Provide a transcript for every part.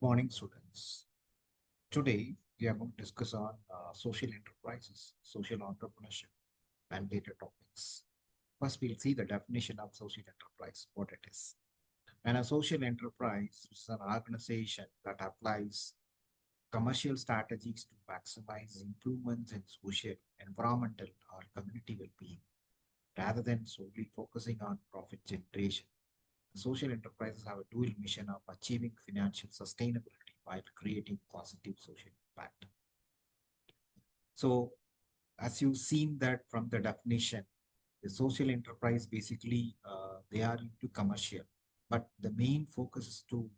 Morning, students. Today, we are going to discuss on social enterprises, social entrepreneurship, and data topics. First, we'll see the definition of social enterprise, what it is. And a social enterprise is an organization that applies commercial strategies to maximize improvements in social, environmental, or community well-being, rather than solely focusing on profit generation. Social enterprises have a dual mission of achieving financial sustainability while creating positive social impact. So, as you've seen that from the definition, the social enterprise basically they are into commercial, but the main focus is to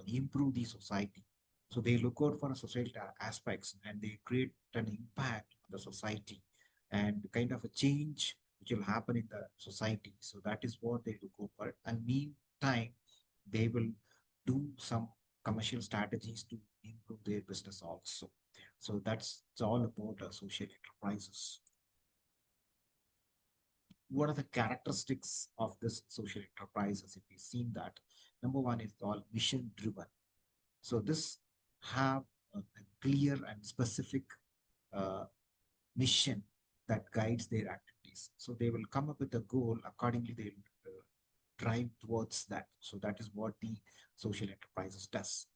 improve the society. So they look out for social aspects and they create an impact on the society and kind of a change which will happen in the society. So that is what they look out for. And meantime, they will do some commercial strategies to improve their business also. So that's it's all about social enterprises. What are the characteristics of this social enterprises? If we've seen that, number one is all mission driven. So this have a clear and specific uh, mission that guides their activities. So they will come up with a goal. Accordingly, they will drive towards that. So that is what the social enterprises does.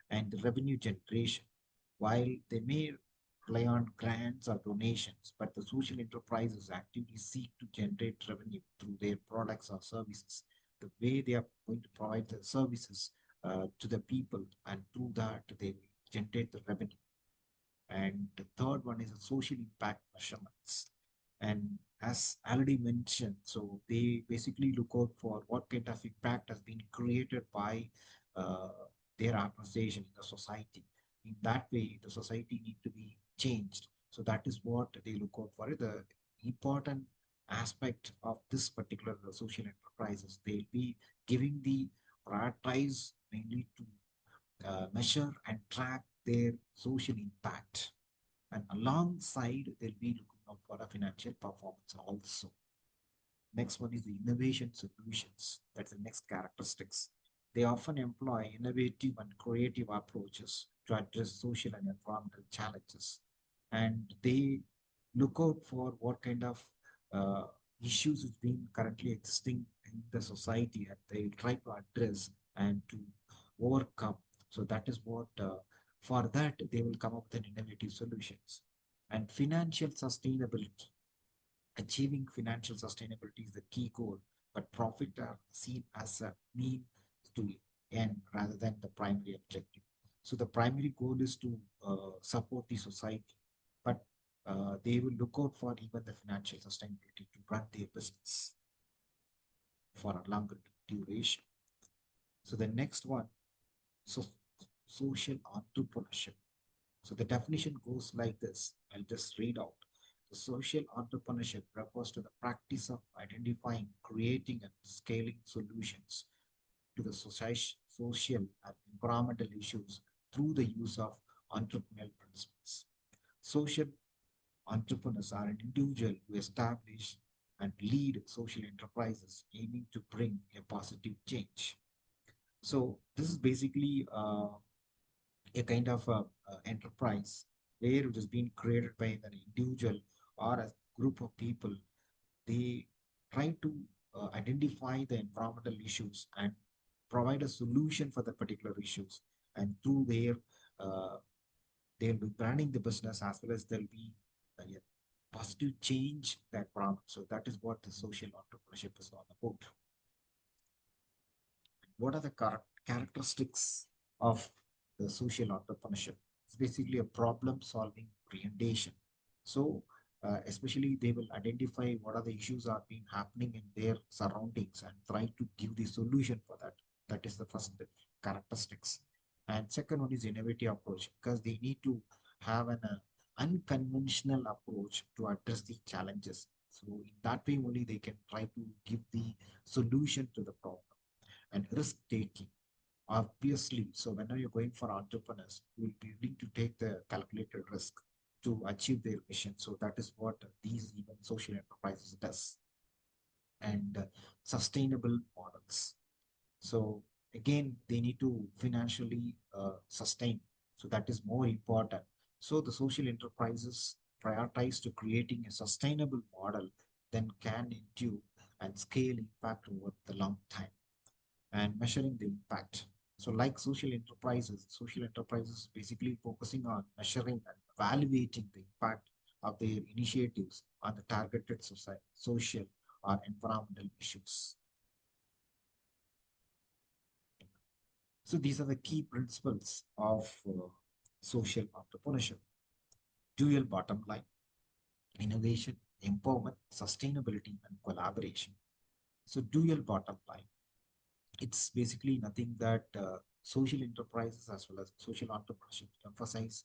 And the revenue generation, while they may rely on grants or donations, but the social enterprises actively seek to generate revenue through their products or services. The way they are going to provide the services to the people, and through that, they will generate the revenue. And the third one is the social impact measurements. And as already mentioned, so they basically look out for what kind of impact has been created by uh, their organization in the society. In that way, the society need to be changed. So that is what they look out for. The important aspect of this particular social enterprises, they'll be giving the prioritize mainly to measure and track their social impact. And alongside, they'll be looking out for a financial performance also. Next one is the innovation solutions. That's the next characteristics. They often employ innovative and creative approaches to address social and environmental challenges. And they look out for what kind of uh, issues is being currently existing in the society and they try to address and to overcome. So that is what, for that, they will come up with an innovative solutions. And financial sustainability. Achieving financial sustainability is the key goal, but profit are seen as a mean to end rather than the primary objective. So the primary goal is to support the society, but they will look out for even the financial sustainability to run their business for a longer duration. So the next one, so social entrepreneurship. So the definition goes like this. I'll just read out. The social entrepreneurship refers to the practice of identifying, creating, and scaling solutions to the social and environmental issues through the use of entrepreneurial principles. Social entrepreneurs are an individual who establish and lead social enterprises aiming to bring a positive change. So this is basically a kind of enterprise where it has been created by an individual or a group of people. They try to identify the environmental issues and provide a solution for the particular issues. And through their, uh, they'll be branding the business as well as there'll be a positive change that environment. So that is what the social entrepreneurship is all about. What are the characteristics of the social entrepreneurship? It's basically a problem solving orientation. So, especially they will identify what are the issues are being happening in their surroundings and try to give the solution for that. That is the first characteristics. And second one is innovative approach because they need to have an unconventional approach to address the challenges. So in that way only they can try to give the solution to the problem. And risk taking, obviously. So whenever you're going for entrepreneurs, you will be willing to take the calculated risk to achieve their mission. So that is what these even social enterprises does. And sustainable models. So Again, they need to financially sustain. So that is more important. So the social enterprises prioritize to creating a sustainable model, then can endure and scale impact over the long time and measuring the impact. So, like social enterprises basically focusing on measuring and evaluating the impact of their initiatives on the targeted society, social or environmental issues. So, these are the key principles of social entrepreneurship: dual bottom line, innovation, empowerment, sustainability, and collaboration. So, dual bottom line, it's basically nothing that social enterprises as well as social entrepreneurship emphasize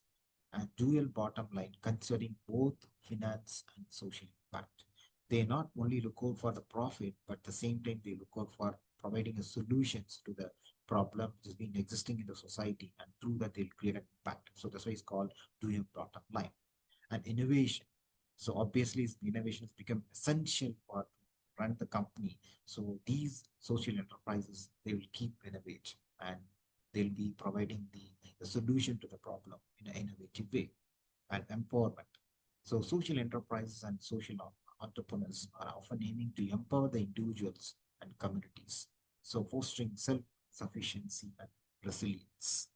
a dual bottom line, considering both finance and social impact. They not only look out for the profit, but at the same time they look out for providing a solutions to the problem which has been existing in the society, and through that they'll create an impact. So that's why it's called dual bottom line. And innovation. So obviously, innovation has become essential for run the company. So these social enterprises, they will keep innovate, and they'll be providing the solution to the problem in an innovative way. And empowerment. So social enterprises and social entrepreneurs are often aiming to empower the individuals and communities. So fostering self-sufficiency and resilience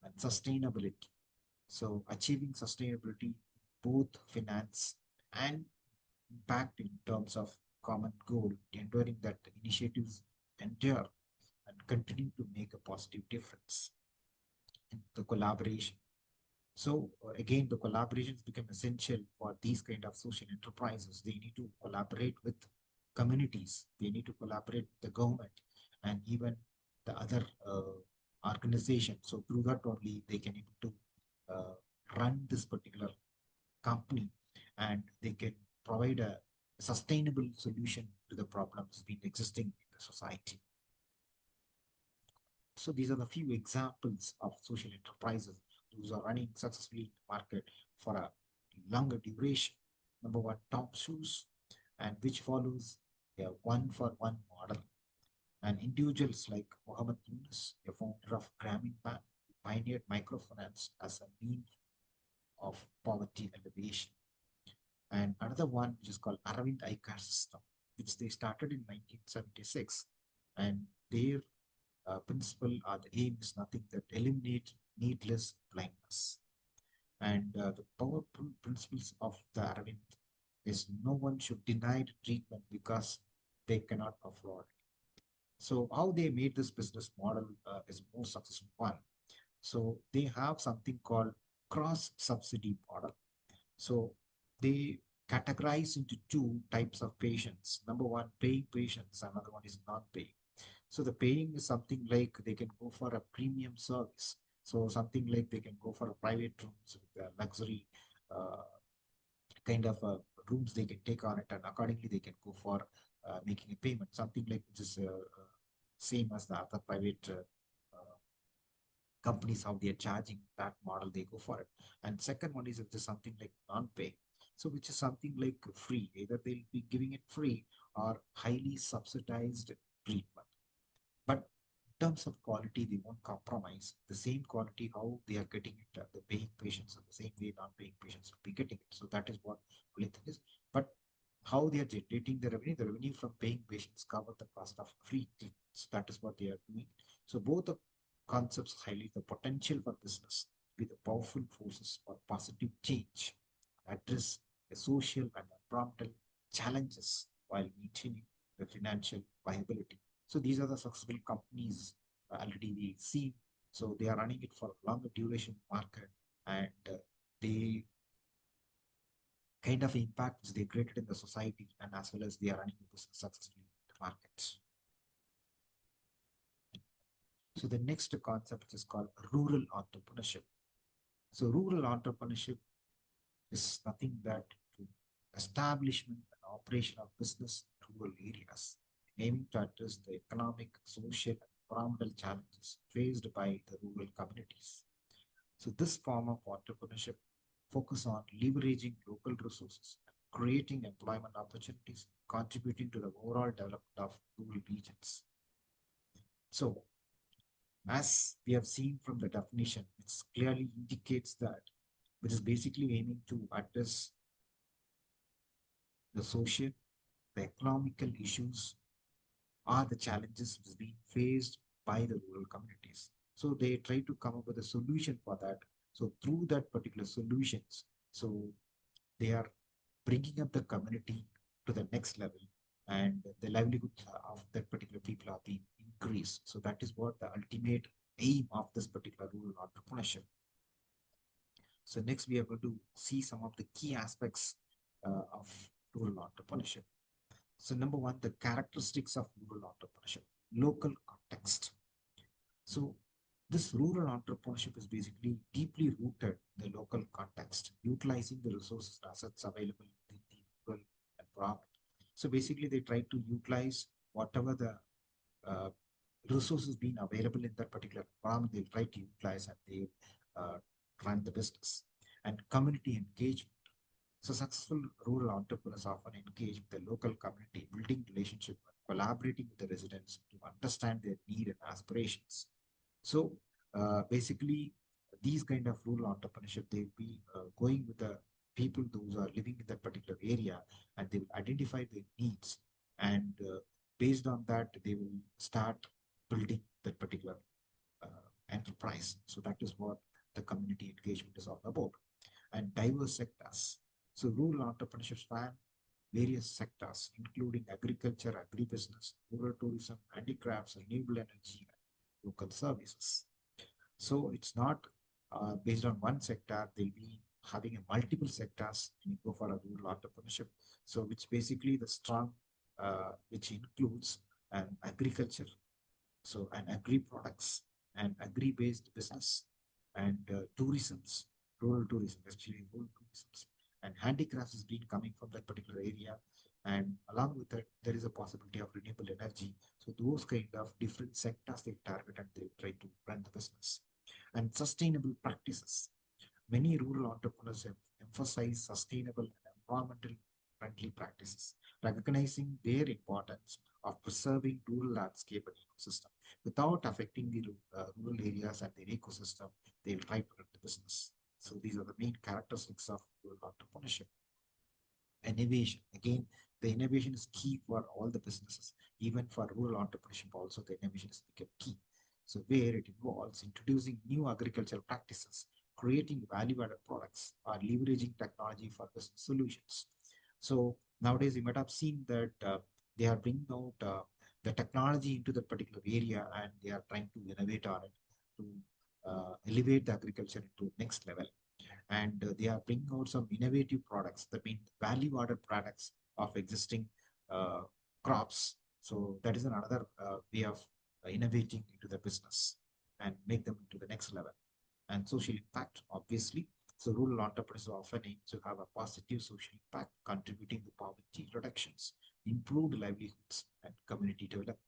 and sustainability. So achieving sustainability, both finance and impact in terms of common goal, ensuring that the initiatives endure and continue to make a positive difference in the collaboration. So again, the collaborations become essential for these kind of social enterprises. They need to collaborate with communities. They need to collaborate with the government and even the other organizations. So through that only they can able to uh, run this particular company, and they can provide a sustainable solution to the problems being existing in the society. So these are the few examples of social enterprises those are running successfully in the market for a longer duration. Number one, Tom Shoes, and which follows a one for one model. And individuals like Mohammed Yunus, a founder of Grameen Bank, pioneered microfinance as a means of poverty alleviation. And another one which is called Aravind Eye Care System, which they started in 1976, and their principle or the aim is nothing that eliminate needless blindness. And the powerful principles of the Aravind is no one should deny treatment because they cannot afford. So how they made this business model is more successful one. So they have something called cross subsidy model. So they categorize into two types of patients. Number one, paying patients. Another one is non-paying. So the paying is something like they can go for a premium service. So something like they can go for a private rooms with a luxury uh, kind of rooms they can take on it, and accordingly they can go for making a payment. Something like which is same as the other private companies how they are charging that model they go for it. And second one is if there's something like non-pay, so which is something like free, either they'll be giving it free or highly subsidized treatment. But in terms of quality, they won't compromise the same quality how they are getting it. The paying patients are the same way non-paying patients will be getting it. So that is what only thing is. But how they are generating the revenue from paying patients cover the cost of free treatments. That is what they are doing. So both the concepts highlight the potential for business with the powerful forces for positive change, address the social and environmental challenges while maintaining the financial viability. So these are the successful companies already we see. So they are running it for longer duration market, and they kind of impact they created in the society, and as well as they are running the business successfully in the markets. So the next concept is called rural entrepreneurship. So rural entrepreneurship is nothing but to establishment and operation of business in rural areas, aiming to address the economic, social, and environmental challenges faced by the rural communities. So this form of entrepreneurship focus on leveraging local resources, creating employment opportunities, contributing to the overall development of rural regions. So, as we have seen from the definition, it clearly indicates that which is basically aiming to address the social, the economical issues are the challenges which is being faced by the rural communities. So they try to come up with a solution for that. So through that particular solutions, so they are bringing up the community to the next level, and the livelihood of that particular people are being increased. So that is what the ultimate aim of this particular rural entrepreneurship. So next we are going to see some of the key aspects of rural entrepreneurship. So number one, the characteristics of rural entrepreneurship, local context. So this rural entrepreneurship is basically deeply rooted in the local context, utilizing the resources and assets available in the rural environment. So basically, they try to utilize whatever the uh, resources being available in that particular environment. They'll try to utilize and they uh, run the business. And community engagement. So successful rural entrepreneurs often engage with the local community, building relationship, collaborating with the residents to understand their need and aspirations. So basically, these kind of rural entrepreneurship, they'll be going with the people those are living in that particular area, and they will identify their needs, and based on that, they will start building that particular enterprise. So that is what the community engagement is all about. And diverse sectors. So rural entrepreneurship span various sectors, including agriculture, agribusiness, rural tourism, handicrafts, renewable energy, and local services. So it's not based on one sector. They'll be having a multiple sectors when you go for a rural entrepreneurship. So which basically the strong, which includes an agriculture, so and agri products and agri based business and tourisms, rural tourism, especially rural tourisms, and handicrafts is being coming from that particular area. And along with that, there is a possibility of renewable energy. So those kind of different sectors they target and they try to run the business. And sustainable practices. Many rural entrepreneurs emphasize sustainable and environmental friendly practices, recognizing their importance of preserving rural landscape and ecosystem without affecting the rural areas and their ecosystem. They'll try to run the business. So these are the main characteristics of rural entrepreneurship. Innovation. Again, the innovation is key for all the businesses, even for rural entrepreneurship. Also, the innovation is become key. So, where it involves introducing new agricultural practices, creating value-added products, or leveraging technology for business solutions. So nowadays, you might have seen that they are bringing out the technology into that particular area, and they are trying to innovate on it to elevate the agriculture into next level, and they are bringing out some innovative products that mean value added products of existing uh, crops. So that is another way of innovating into the business and make them into the next level. And social impact, obviously. So rural entrepreneurs often aim to have a positive social impact, contributing to poverty reductions, improved livelihoods, and community development.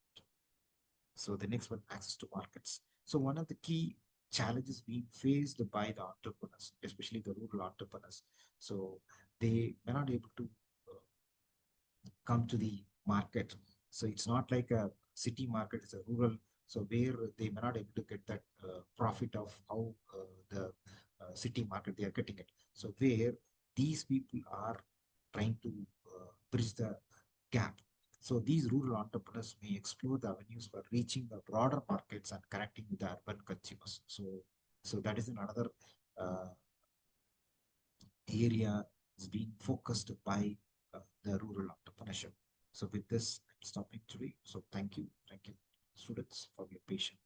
So the next one, access to markets. So one of the key challenges being faced by the entrepreneurs, especially the rural entrepreneurs, so they may not able to uh, come to the market. So it's not like a city market; it's a rural. So where they may not able to get that profit of how the city market they are getting it. So where these people are trying to bridge the gap. So these rural entrepreneurs may explore the avenues for reaching the broader markets and connecting with the urban consumers. So that is another uh, area is being focused by the rural entrepreneurship. So with this, I'm stopping today. So thank you, students, for your patience.